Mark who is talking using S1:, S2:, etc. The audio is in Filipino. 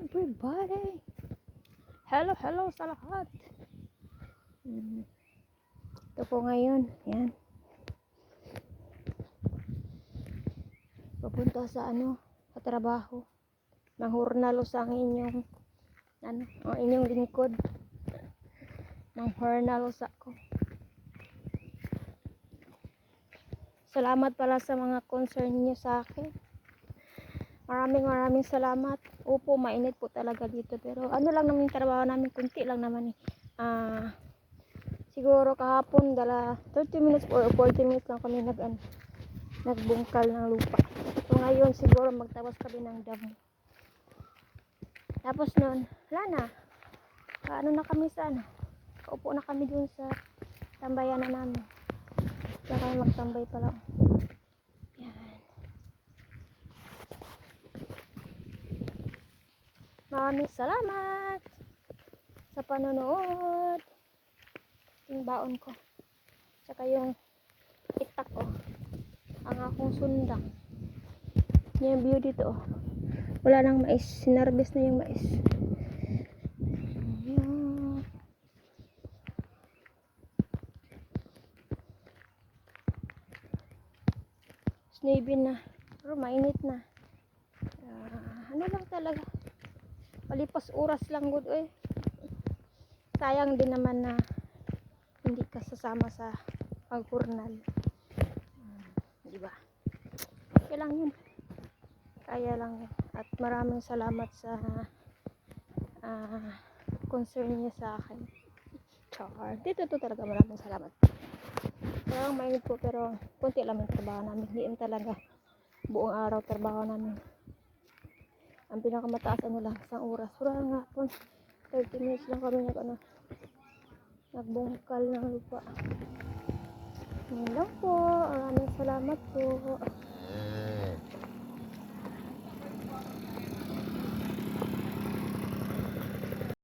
S1: everybody. Hello, hello sa lahat. Ito po ngayon. Yan. Papunta sa sa trabaho. Manghurnalo sa inyong ang inyong lingkod. Manghurnalo sa ko. Salamat pala sa mga concern niyo sa akin. Maraming salamat. Opo, mainit po talaga dito. Pero ano lang naman yung trabaho namin. Kunti lang naman eh. Siguro kahapon 30 minutes or 40 minutes lang kami nagbungkal ng lupa. So ngayon siguro magtawas kami ng damo. Tapos nun, wala na. Na kami sa Kaupo na kami dun sa tambayan na namin. Kaya kami magtambay pa lang. Maraming salamat sa panonood. Yung baon ko. Tsaka yung itak ko. Ang akong sundang. Yung view dito Wala nang mais. Sinarbis na yung mais. Snavy na. Pero mainit na. Ano lang talaga. Palipas oras lang good sayang din naman na hindi ka sasama sa paghurnal. Diba? Okay lang yun. Kaya lang yun. At maraming salamat sa concern niya sa akin. Char. Dito talaga maraming salamat. Parang mainit po pero konti lang yung trabaho namin. Hindi talaga buong araw trabaho namin. Ang pinakamataas lang, isang oras. Wala nga po. 30 minutes lang kami nagbungkal ng lupa. Yan lang po. Maraming salamat po.